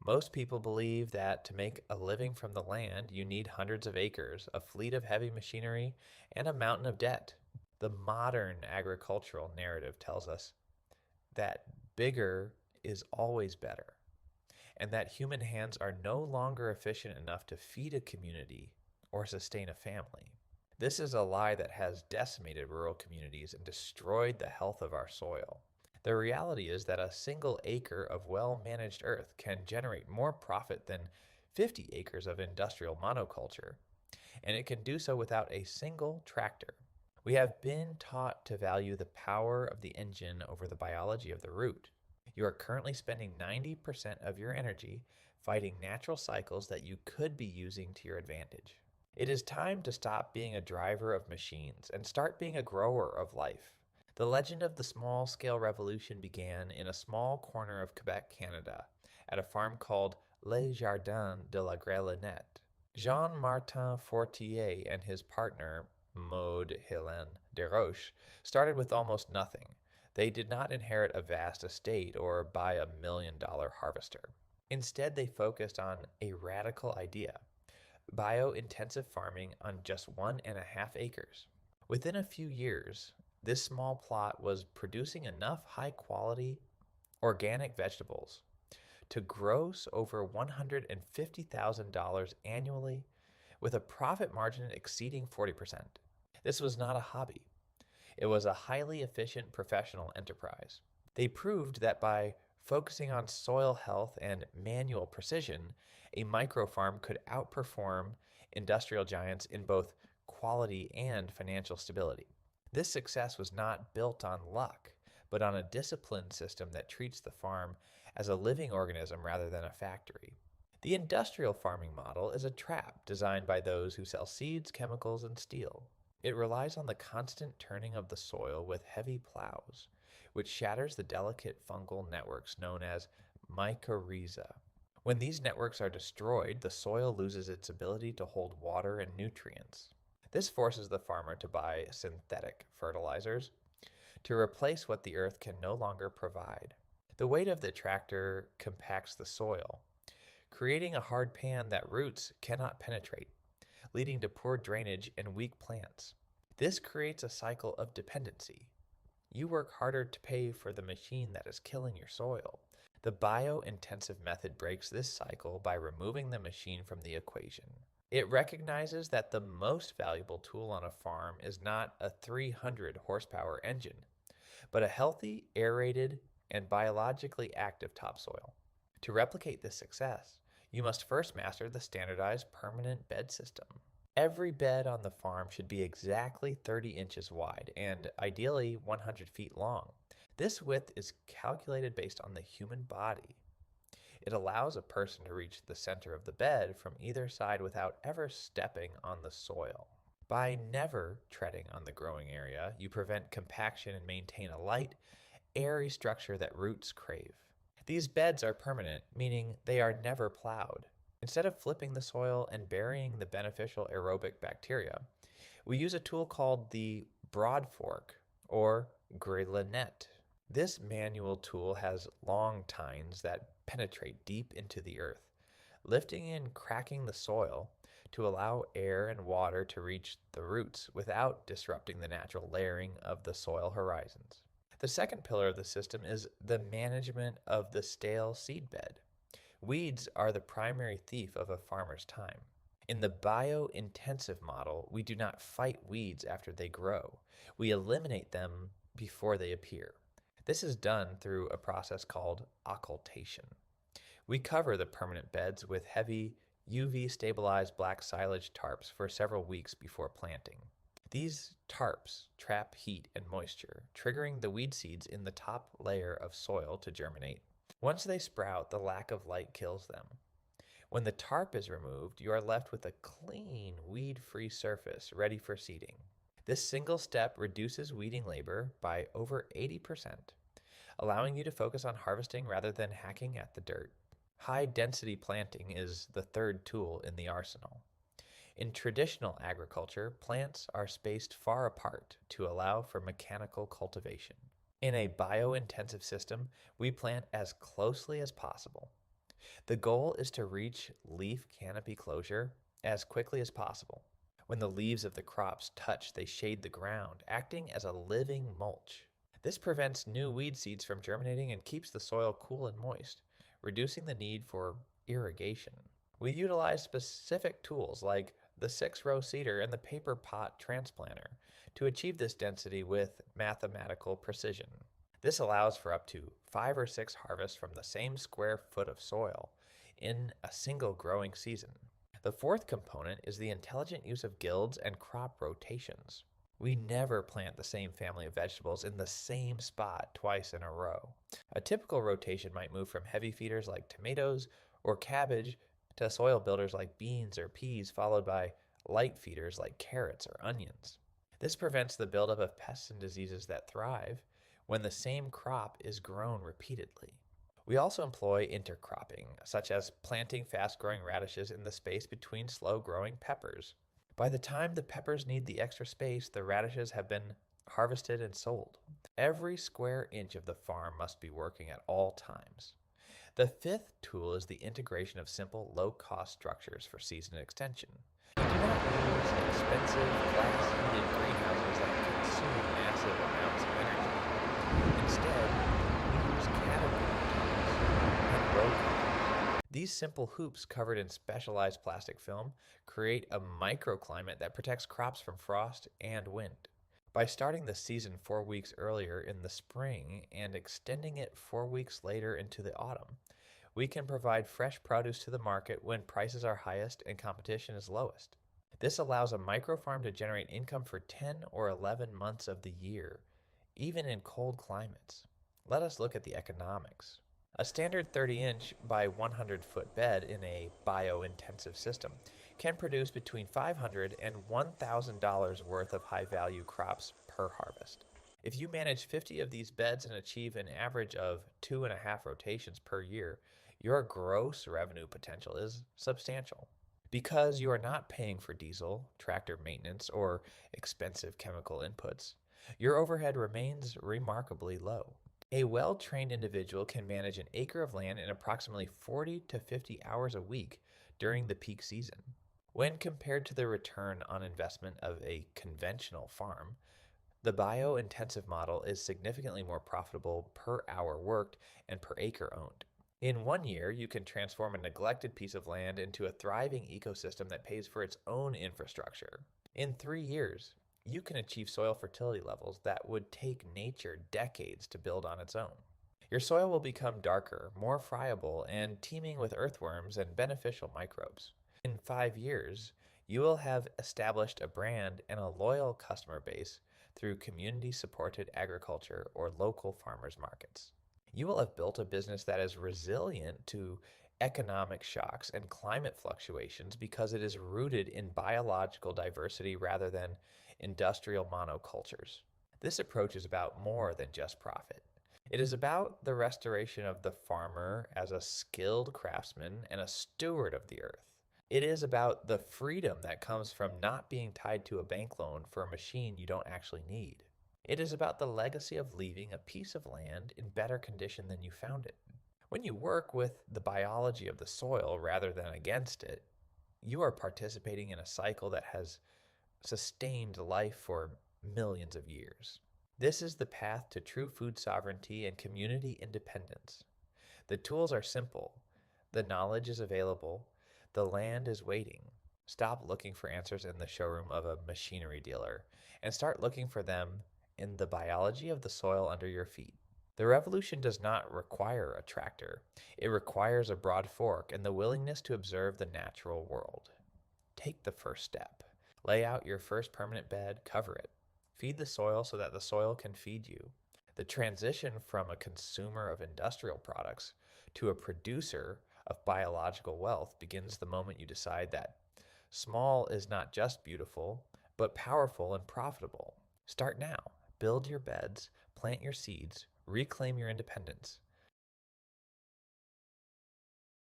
Most people believe that to make a living from the land, you need hundreds of acres, a fleet of heavy machinery, and a mountain of debt. The modern agricultural narrative tells us that bigger is always better, and that human hands are no longer efficient enough to feed a community or sustain a family. This is a lie that has decimated rural communities and destroyed the health of our soil. The reality is that a single acre of well managed earth can generate more profit than 50 acres of industrial monoculture, and it can do so without a single tractor. We have been taught to value the power of the engine over the biology of the root. You are currently spending 90% of your energy fighting natural cycles that you could be using to your advantage. It is time to stop being a driver of machines and start being a grower of life. The legend of the small-scale revolution began in a small corner of Quebec, Canada, at a farm called Les Jardins de la Grelinette. Jean-Martin Fortier and his partner, Maud Hélène Desroches, started with almost nothing. They did not inherit a vast estate or buy $1 million harvester. Instead, they focused on a radical idea: bio-intensive farming on just 1.5 acres. Within a few years, this small plot was producing enough high-quality organic vegetables to gross over $150,000 annually, with a profit margin exceeding 40%. This was not a hobby. It was a highly efficient professional enterprise. They proved that by focusing on soil health and manual precision, a microfarm could outperform industrial giants in both quality and financial stability. This success was not built on luck, but on a disciplined system that treats the farm as a living organism rather than a factory. The industrial farming model is a trap designed by those who sell seeds, chemicals, and steel. It relies on the constant turning of the soil with heavy plows, which shatters the delicate fungal networks known as mycorrhiza. When these networks are destroyed, the soil loses its ability to hold water and nutrients. This forces the farmer to buy synthetic fertilizers to replace what the earth can no longer provide. The weight of the tractor compacts the soil, creating a hard pan that roots cannot penetrate, leading to poor drainage and weak plants. This creates a cycle of dependency. You work harder to pay for the machine that is killing your soil. The bio-intensive method breaks this cycle by removing the machine from the equation. It recognizes that the most valuable tool on a farm is not a 300 horsepower engine, but a healthy, aerated, and biologically active topsoil. To replicate this success, you must first master the standardized permanent bed system. Every bed on the farm should be exactly 30 inches wide and ideally 100 feet long. This width is calculated based on the human body. It allows a person to reach the center of the bed from either side without ever stepping on the soil. By never treading on the growing area, you prevent compaction and maintain a light, airy structure that roots crave. These beds are permanent, meaning they are never plowed. Instead of flipping the soil and burying the beneficial aerobic bacteria, we use a tool called the broadfork or grelinette. This manual tool has long tines that penetrate deep into the earth, lifting and cracking the soil to allow air and water to reach the roots without disrupting the natural layering of the soil horizons. The second pillar of the system is the management of the stale seedbed. Weeds are the primary thief of a farmer's time. In the bio-intensive model, we do not fight weeds after they grow. We eliminate them before they appear. This is done through a process called occultation. We cover the permanent beds with heavy UV-stabilized black silage tarps for several weeks before planting. These tarps trap heat and moisture, triggering the weed seeds in the top layer of soil to germinate. Once they sprout, the lack of light kills them. When the tarp is removed, you are left with a clean, weed-free surface ready for seeding. This single step reduces weeding labor by over 80%, allowing you to focus on harvesting rather than hacking at the dirt. High-density planting is the third tool in the arsenal. In traditional agriculture, plants are spaced far apart to allow for mechanical cultivation. In a bio-intensive system, we plant as closely as possible. The goal is to reach leaf canopy closure as quickly as possible. When the leaves of the crops touch, they shade the ground, acting as a living mulch. This prevents new weed seeds from germinating and keeps the soil cool and moist, reducing the need for irrigation. We utilize specific tools like the 6-row seeder and the paper pot transplanter to achieve this density with mathematical precision. This allows for up to 5 or 6 harvests from the same square foot of soil in a single growing season. The fourth component is the intelligent use of guilds and crop rotations. We never plant the same family of vegetables in the same spot twice in a row. A typical rotation might move from heavy feeders like tomatoes or cabbage to soil builders like beans or peas, followed by light feeders like carrots or onions. This prevents the buildup of pests and diseases that thrive when the same crop is grown repeatedly. We also employ intercropping, such as planting fast-growing radishes in the space between slow-growing peppers. By the time the peppers need the extra space, the radishes have been harvested and sold. Every square inch of the farm must be working at all times. The fifth tool is the integration of simple, low-cost structures for season extension. We do not use expensive, glass-heated greenhouses that consume massive amounts of energy. Instead, we use canopy and row covers. These simple hoops covered in specialized plastic film create a microclimate that protects crops from frost and wind. By starting the season 4 weeks earlier in the spring and extending it 4 weeks later into the autumn, we can provide fresh produce to the market when prices are highest and competition is lowest. This allows a microfarm to generate income for 10 or 11 months of the year, even in cold climates. Let us look at the economics. A standard 30-inch by 100-foot bed in a bio-intensive system can produce between $500 and $1,000 worth of high-value crops per harvest. If you manage 50 of these beds and achieve an average of 2.5 rotations per year, your gross revenue potential is substantial. Because you are not paying for diesel, tractor maintenance, or expensive chemical inputs, your overhead remains remarkably low. A well-trained individual can manage an acre of land in approximately 40 to 50 hours a week during the peak season. When compared to the return on investment of a conventional farm, the bio-intensive model is significantly more profitable per hour worked and per acre owned. In 1 year, you can transform a neglected piece of land into a thriving ecosystem that pays for its own infrastructure. In 3 years, you can achieve soil fertility levels that would take nature decades to build on its own. Your soil will become darker, more friable, and teeming with earthworms and beneficial microbes. In 5 years, you will have established a brand and a loyal customer base through community-supported agriculture or local farmers markets. You will have built a business that is resilient to economic shocks and climate fluctuations because it is rooted in biological diversity rather than industrial monocultures. This approach is about more than just profit. It is about the restoration of the farmer as a skilled craftsman and a steward of the earth. It is about the freedom that comes from not being tied to a bank loan for a machine you don't actually need. It is about the legacy of leaving a piece of land in better condition than you found it. When you work with the biology of the soil rather than against it, you are participating in a cycle that has sustained life for millions of years. This is the path to true food sovereignty and community independence. The tools are simple. The knowledge is available. The land is waiting. Stop looking for answers in the showroom of a machinery dealer and start looking for them in the biology of the soil under your feet. The revolution does not require a tractor. It requires a broad fork and the willingness to observe the natural world. Take the first step. Lay out your first permanent bed, cover it. Feed the soil so that the soil can feed you. The transition from a consumer of industrial products to a producer of biological wealth begins the moment you decide that small is not just beautiful, but powerful and profitable. Start now. Build your beds, plant your seeds, reclaim your independence.